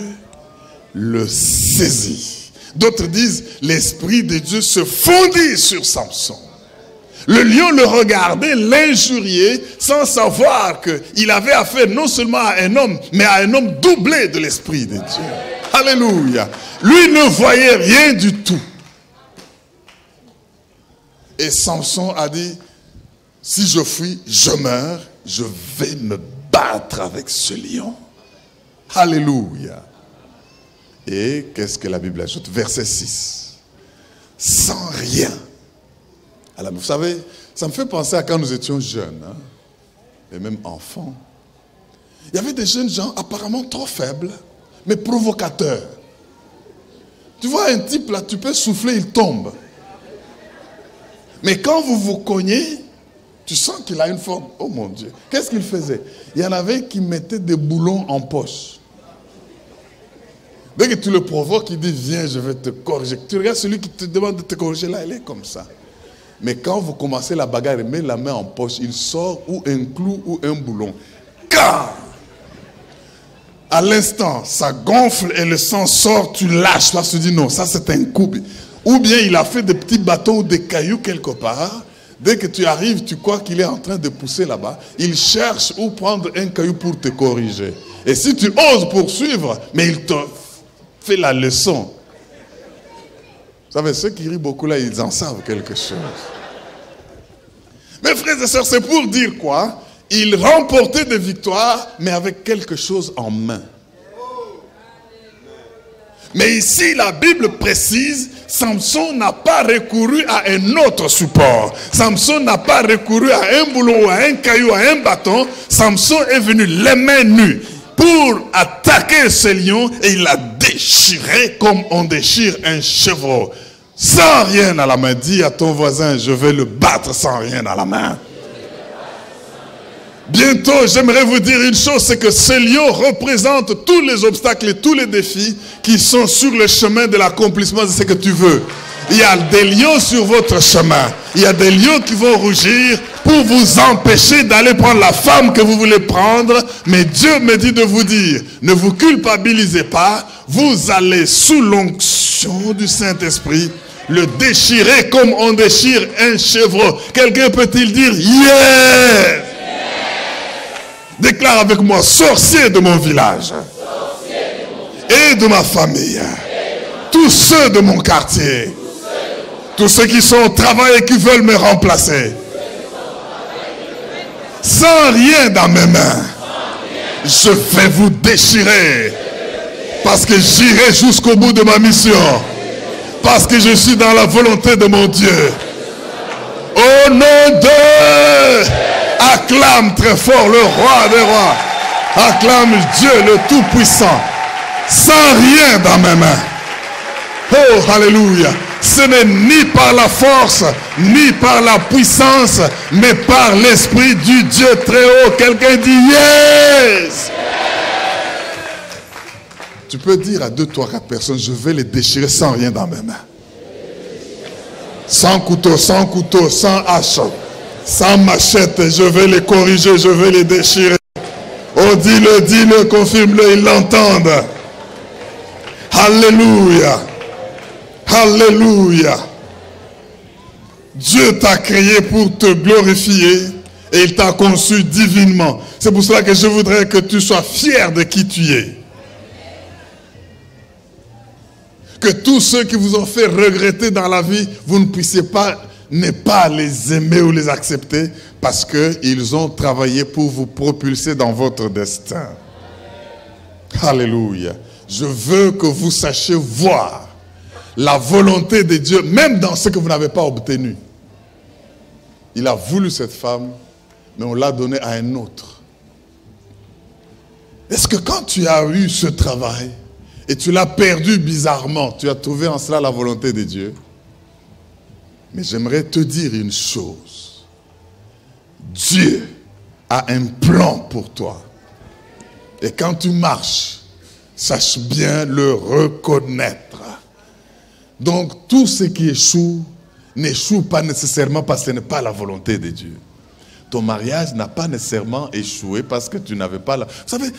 le saisit. D'autres disent, l'Esprit de Dieu se fondit sur Samson. Le lion le regardait, l'injuriait, sans savoir qu'il avait affaire non seulement à un homme, mais à un homme doublé de l'Esprit de Dieu. Alléluia. Lui ne voyait rien du tout. Et Samson a dit, si je fuis, je meurs, je vais me battre avec ce lion. Alléluia. Et qu'est-ce que la Bible ajoute? Verset 6. Sans rien. Alors, vous savez, ça me fait penser à quand nous étions jeunes, hein, et même enfants. Il y avait des jeunes gens apparemment trop faibles, mais provocateurs. Tu vois un type là, tu peux souffler, il tombe. Mais quand vous vous cognez, tu sens qu'il a une forme. Oh mon Dieu. Qu'est-ce qu'il faisait? Il y en avait qui mettaient des boulons en poche. Dès que tu le provoques, il dit, viens, je vais te corriger. Tu regardes celui qui te demande de te corriger là, il est comme ça. Mais quand vous commencez la bagarre, il met la main en poche, il sort ou un clou ou un boulon. Car à l'instant, ça gonfle et le sang sort, tu lâches. Là, tu dis non, ça c'est un coup. Ou bien il a fait des petits bâtons ou des cailloux quelque part. Dès que tu arrives, tu crois qu'il est en train de pousser là-bas. Il cherche où prendre un caillou pour te corriger. Et si tu oses poursuivre, mais il te fait la leçon. Vous savez, ceux qui rient beaucoup là, ils en savent quelque chose. Mes frères et sœurs, c'est pour dire quoi? Il remportait des victoires, mais avec quelque chose en main. Mais ici, la Bible précise, Samson n'a pas recouru à un autre support. Samson n'a pas recouru à un boulon, à un caillou, à un bâton. Samson est venu les mains nues pour attaquer ce lion et il l'a déchiré comme on déchire un chevreau. Sans rien à la main. Dis à ton voisin, je vais le battre sans rien à la main. Bientôt, j'aimerais vous dire une chose, c'est que ce lion représente tous les obstacles et tous les défis qui sont sur le chemin de l'accomplissement de ce que tu veux. Il y a des lions sur votre chemin. Il y a des lions qui vont rougir pour vous empêcher d'aller prendre la femme que vous voulez prendre. Mais Dieu me dit de vous dire, ne vous culpabilisez pas. Vous allez sous l'onction du Saint-Esprit le déchirer comme on déchire un chevreau. Quelqu'un peut-il dire yes? Déclare avec moi, sorcier de mon village et de ma famille, tous ceux de mon quartier, tous ceux qui sont au travail et qui veulent me remplacer, sans rien dans mes mains, je vais vous déchirer, parce que j'irai jusqu'au bout de ma mission, parce que je suis dans la volonté de mon Dieu. Au nom de... Acclame très fort le roi des rois. Acclame Dieu le Tout-Puissant. Sans rien dans mes mains. Oh, alléluia. Ce n'est ni par la force, ni par la puissance, mais par l'Esprit du Dieu très haut. Quelqu'un dit yes. Tu peux dire à 2, 3, 4 personnes, je vais les déchirer sans rien dans mes mains. Sans couteau, sans hache. Sans machette, je vais les corriger, je vais les déchirer. Oh, dis-le, confirme-le, ils l'entendent. Alléluia. Alléluia. Dieu t'a créé pour te glorifier et il t'a conçu divinement. C'est pour cela que je voudrais que tu sois fier de qui tu es. Que tous ceux qui vous ont fait regretter dans la vie, vous ne puissiez pas ne pas les aimer ou les accepter parce qu'ils ont travaillé pour vous propulser dans votre destin. Alléluia. Je veux que vous sachiez voir la volonté de Dieu, même dans ce que vous n'avez pas obtenu. Il a voulu cette femme, mais on l'a donnée à un autre. Est-ce que quand tu as eu ce travail et tu l'as perdu bizarrement, tu as trouvé en cela la volonté de Dieu? Mais j'aimerais te dire une chose. Dieu a un plan pour toi. Et quand tu marches, sache bien le reconnaître. Donc, tout ce qui échoue, n'échoue pas nécessairement parce que ce n'est pas la volonté de Dieu. Ton mariage n'a pas nécessairement échoué parce que tu n'avais pas la... Vous savez,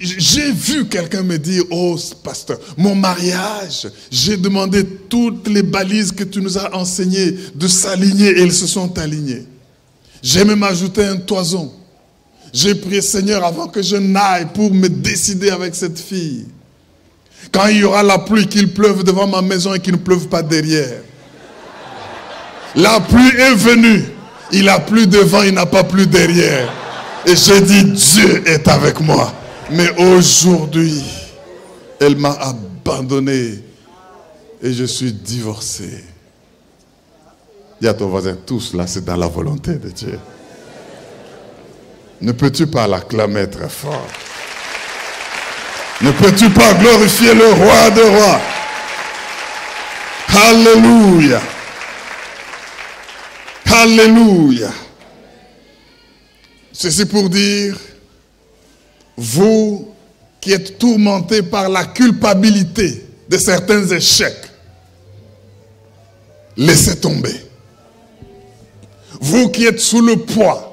j'ai vu quelqu'un me dire, oh pasteur, mon mariage, j'ai demandé toutes les balises que tu nous as enseignées de s'aligner et elles se sont alignées. J'ai même ajouté un toison. J'ai prié Seigneur avant que je n'aille pour me décider avec cette fille. Quand il y aura la pluie, qu'il pleuve devant ma maison et qu'il ne pleuve pas derrière. La pluie est venue. Il n'a plus devant, il n'a pas plus derrière. Et j'ai dit, Dieu est avec moi. Mais aujourd'hui, elle m'a abandonné. Et je suis divorcé. Dis à ton voisin, tout cela, c'est dans la volonté de Dieu. Ne peux-tu pas l'acclamer très fort? Ne peux-tu pas glorifier le roi des rois? Alléluia. Alléluia. Ceci pour dire, vous qui êtes tourmentés par la culpabilité de certains échecs, laissez tomber. Vous qui êtes sous le poids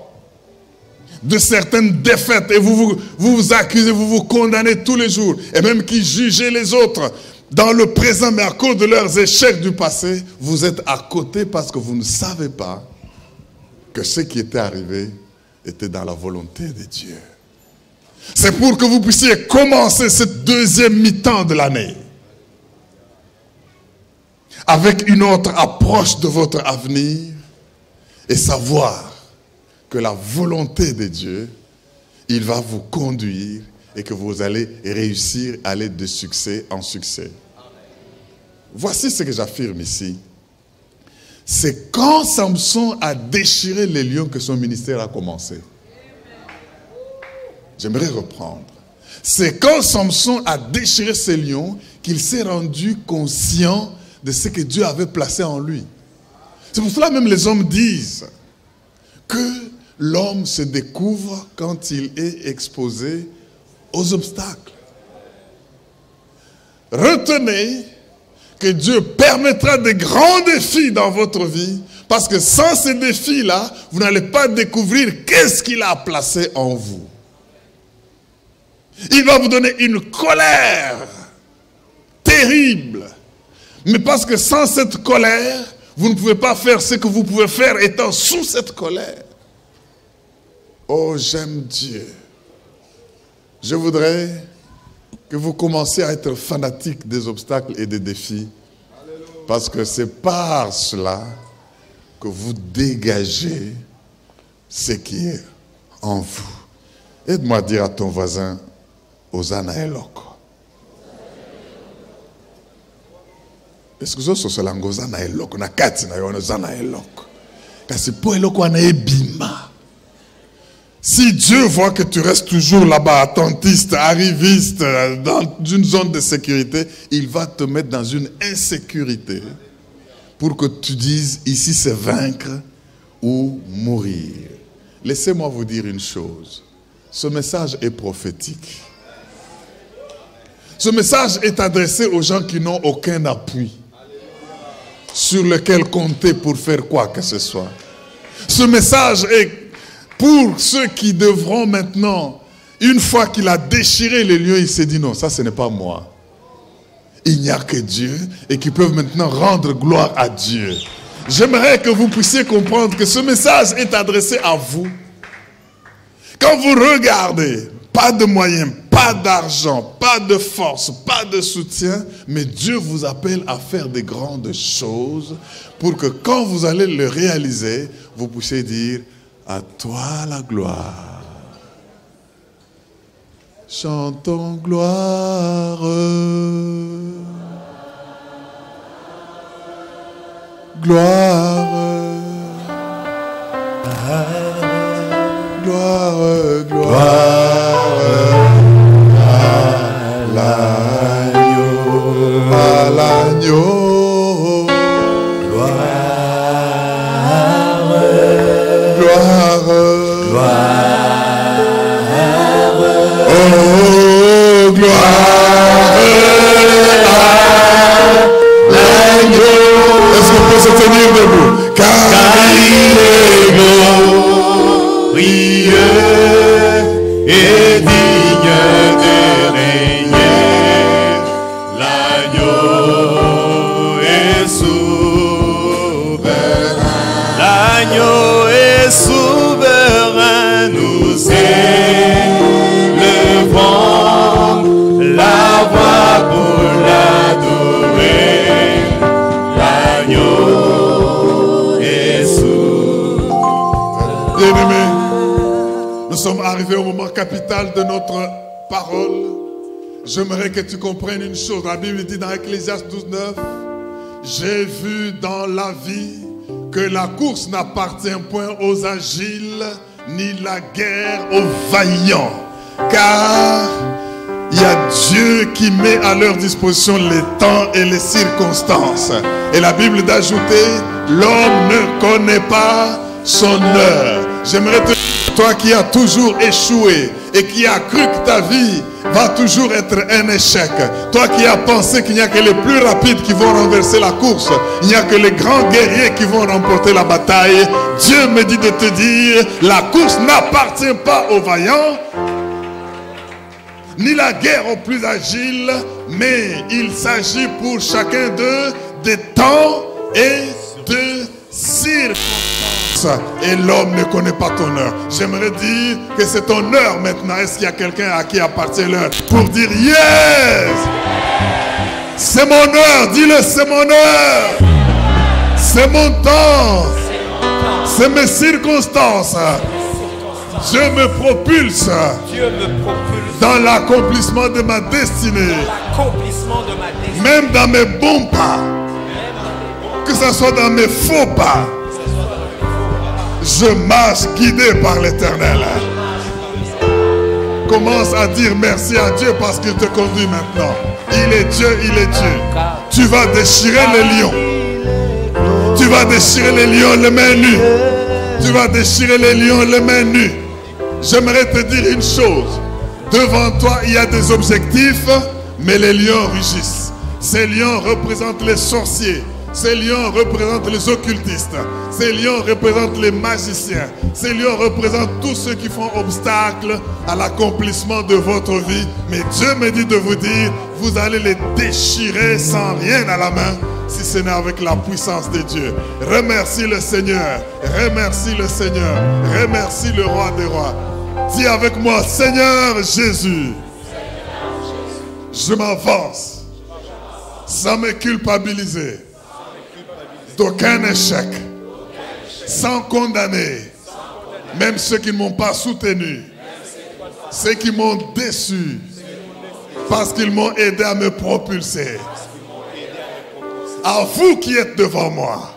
de certaines défaites et vous vous accusez, vous vous condamnez tous les jours, et même qui jugez les autres dans le présent, mais à cause de leurs échecs du passé, vous êtes à côté parce que vous ne savez pas que ce qui était arrivé était dans la volonté de Dieu. C'est pour que vous puissiez commencer cette deuxième mi-temps de l'année avec une autre approche de votre avenir et savoir que la volonté de Dieu, il va vous conduire et que vous allez réussir à aller de succès en succès. Voici ce que j'affirme ici. C'est quand Samson a déchiré les lions que son ministère a commencé. J'aimerais reprendre. C'est quand Samson a déchiré ces lions qu'il s'est rendu conscient de ce que Dieu avait placé en lui. C'est pour cela même les hommes disent que l'homme se découvre quand il est exposé aux obstacles. Retenez que Dieu permettra de grands défis dans votre vie, parce que sans ces défis-là, vous n'allez pas découvrir qu'est-ce qu'il a placé en vous. Il va vous donner une colère terrible. Mais parce que sans cette colère, vous ne pouvez pas faire ce que vous pouvez faire étant sous cette colère. Oh, j'aime Dieu. Je voudrais que vous commenciez à être fanatique des obstacles et des défis. Parce que c'est par cela que vous dégagez ce qui est en vous. Aide-moi à dire à ton voisin, Hosanna eloko. Est-ce que vous avez la Hosanna eloko? Na kati na Hosanna eloko. Kasi po eloko ana ebima. Si Dieu voit que tu restes toujours là-bas, attentiste, arriviste, dans une zone de sécurité, il va te mettre dans une insécurité pour que tu dises, ici c'est vaincre ou mourir. Laissez-moi vous dire une chose. Ce message est prophétique. Ce message est adressé aux gens qui n'ont aucun appui sur lequel compter pour faire quoi que ce soit. Ce message est pour ceux qui devront maintenant, une fois qu'il a déchiré les lieux, il s'est dit non, ça ce n'est pas moi. Il n'y a que Dieu et qui peuvent maintenant rendre gloire à Dieu. J'aimerais que vous puissiez comprendre que ce message est adressé à vous. Quand vous regardez, pas de moyens, pas d'argent, pas de force, pas de soutien, mais Dieu vous appelle à faire des grandes choses pour que quand vous allez le réaliser, vous puissiez dire à toi la gloire. Chantons gloire. Gloire. Gloire, gloire. À l'agneau. À l'agneau. Oh, gloire à l'agneau. Est-ce qu'on peut se tenir debout? Car il est glorieux et digne de régner. L'agneau est souverain. L'agneau est souverain, nous élevons la voix pour l'adorer. L'agneau est souverain. Bien-aimés, nous sommes arrivés au moment capital de notre parole. J'aimerais que tu comprennes une chose. La Bible dit dans Ecclésiaste 12:9, j'ai vu dans la vie que la course n'appartient point aux agiles, ni la guerre aux vaillants. Car il y a Dieu qui met à leur disposition les temps et les circonstances. Et la Bible d'ajouter, l'homme ne connaît pas son heure. J'aimerais te dire, toi qui as toujours échoué et qui as cru que ta vie va toujours être un échec. Toi qui as pensé qu'il n'y a que les plus rapides qui vont renverser la course. Il n'y a que les grands guerriers qui vont remporter la bataille. Dieu me dit de te dire, la course n'appartient pas aux vaillants, ni la guerre aux plus agiles, mais il s'agit pour chacun d'eux des temps et de circonstances. Et l'homme ne connaît pas ton heure. J'aimerais dire que c'est ton heure maintenant. Est-ce qu'il y a quelqu'un à qui appartient l'heure pour dire yes? C'est mon heure, dis-le, c'est mon heure. C'est mon temps. C'est mes circonstances. Dieu me propulse dans l'accomplissement de ma destinée. Même dans mes bons pas. Que ce soit dans mes faux pas. Je marche guidé par l'Éternel. Commence à dire merci à Dieu parce qu'il te conduit maintenant. Il est Dieu, il est Dieu. Tu vas déchirer les lions. Tu vas déchirer les lions les mains nues. Tu vas déchirer les lions les mains nues. J'aimerais te dire une chose. Devant toi, il y a des objectifs, mais les lions rugissent. Ces lions représentent les sorciers. Ces lions représentent les occultistes. Ces lions représentent les magiciens. Ces lions représentent tous ceux qui font obstacle à l'accomplissement de votre vie. Mais Dieu me dit de vous dire, vous allez les déchirer sans rien à la main, si ce n'est avec la puissance de Dieu. Remercie le Seigneur. Remercie le Seigneur. Remercie le Roi des Rois. Dis avec moi, Seigneur Jésus, je m'avance sans me culpabiliser d'aucun échec, sans condamner même ceux qui ne m'ont pas soutenu, ceux qui m'ont déçu, parce qu'ils m'ont aidé à me propulser. À vous qui êtes devant moi,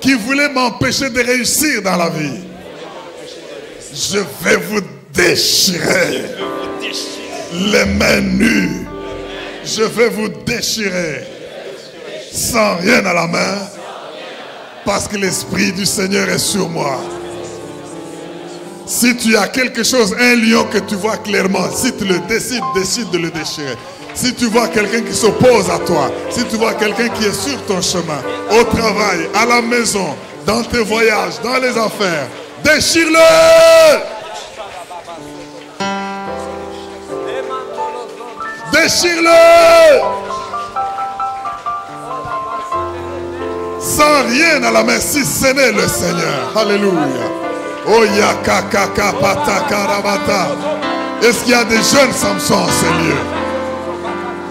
qui voulez m'empêcher de réussir dans la vie, je vais vous déchirer les mains nues. Je vais vous déchirer sans rien à la main, parce que l'Esprit du Seigneur est sur moi. Si tu as quelque chose, un lion que tu vois clairement, si tu le décides, décide de le déchirer. Si tu vois quelqu'un qui s'oppose à toi, si tu vois quelqu'un qui est sur ton chemin, au travail, à la maison, dans tes voyages, dans les affaires, déchire-le! Déchire-le! Sans rien à la main, si ce n'est le Seigneur. Alléluia. Oh yakakaka patakarabata. Est-ce qu'il y a des jeunes Samson en ces lieux?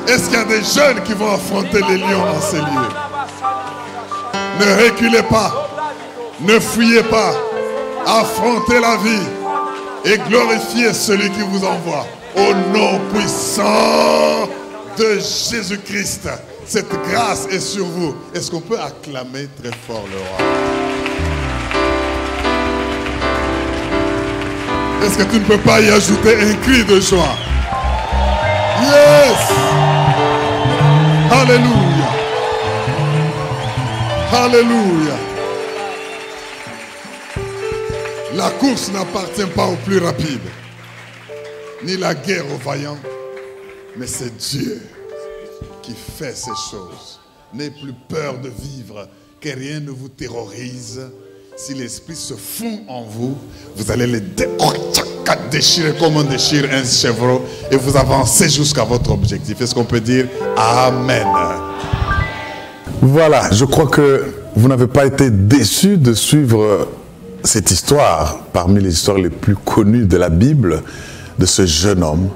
Est-ce qu'il y a des jeunes qui vont affronter les lions en ces lieux? Ne reculez pas. Ne fuyez pas. Affrontez la vie et glorifiez celui qui vous envoie. Au nom puissant de Jésus-Christ, cette grâce est sur vous. Est-ce qu'on peut acclamer très fort le roi? Est-ce que tu ne peux pas y ajouter un cri de joie? Yes! Alléluia! Alléluia! La course n'appartient pas au plus rapide, ni la guerre aux vaillants, mais c'est Dieu qui fait ces choses. N'ayez plus peur de vivre, que rien ne vous terrorise. Si l'esprit se fond en vous, vous allez les déchirer comme on déchire un chevreau et vous avancez jusqu'à votre objectif. Est-ce qu'on peut dire Amen? Voilà, je crois que vous n'avez pas été déçus de suivre cette histoire, parmi les histoires les plus connues de la Bible, de ce jeune homme.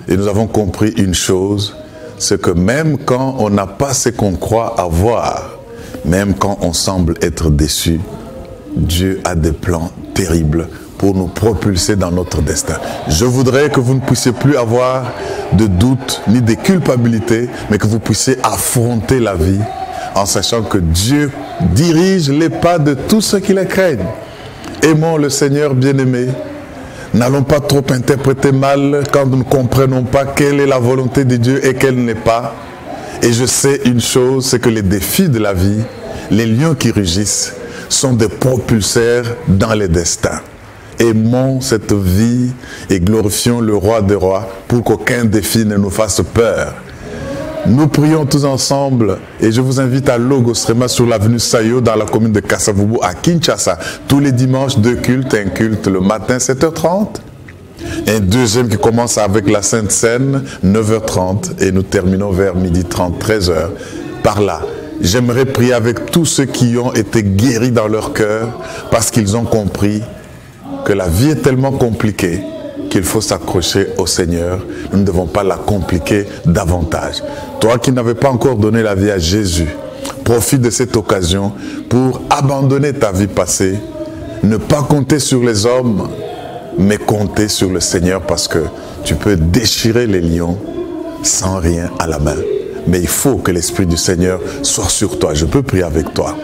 Et nous avons compris une chose, c'est que même quand on n'a pas ce qu'on croit avoir, même quand on semble être déçu, Dieu a des plans terribles pour nous propulser dans notre destin. Je voudrais que vous ne puissiez plus avoir de doute ni de culpabilité, mais que vous puissiez affronter la vie en sachant que Dieu dirige les pas de tous ceux qui les craignent. Aimons le Seigneur bien-aimé. N'allons pas trop interpréter mal quand nous ne comprenons pas quelle est la volonté de Dieu et quelle n'est pas. Et je sais une chose, c'est que les défis de la vie, les lions qui rugissent, sont des propulseurs dans les destins. Aimons cette vie et glorifions le Roi des Rois pour qu'aucun défi ne nous fasse peur. Nous prions tous ensemble et je vous invite à Logos Rema sur l'avenue Sayo dans la commune de Kasavubu à Kinshasa. Tous les dimanches, 2 cultes, un culte le matin 7h30. Un deuxième qui commence avec la Sainte Seine 9h30 et nous terminons vers 12h30, 13h. Par là, j'aimerais prier avec tous ceux qui ont été guéris dans leur cœur parce qu'ils ont compris que la vie est tellement compliquée qu'il faut s'accrocher au Seigneur. Nous ne devons pas la compliquer davantage. Toi qui n'avais pas encore donné la vie à Jésus, profite de cette occasion pour abandonner ta vie passée, ne pas compter sur les hommes, mais compter sur le Seigneur parce que tu peux déchirer les lions sans rien à la main. Mais il faut que l'Esprit du Seigneur soit sur toi. Je peux prier avec toi.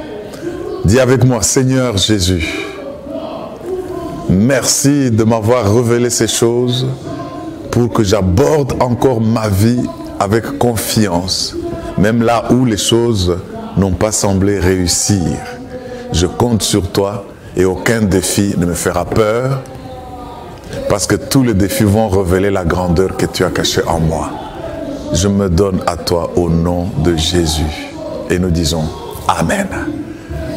Dis avec moi, Seigneur Jésus, merci de m'avoir révélé ces choses pour que j'aborde encore ma vie avec confiance, même là où les choses n'ont pas semblé réussir. Je compte sur toi et aucun défi ne me fera peur parce que tous les défis vont révéler la grandeur que tu as cachée en moi. je me donne à toi au nom de Jésus. Et nous disons Amen.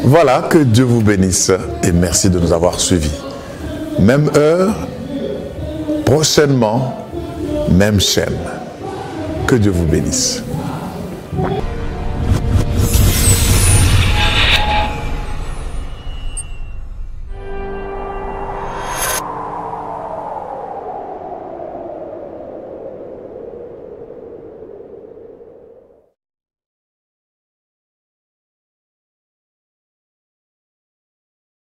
Voilà, que Dieu vous bénisse et merci de nous avoir suivis. Même heure, prochainement, même chaîne. Que Dieu vous bénisse.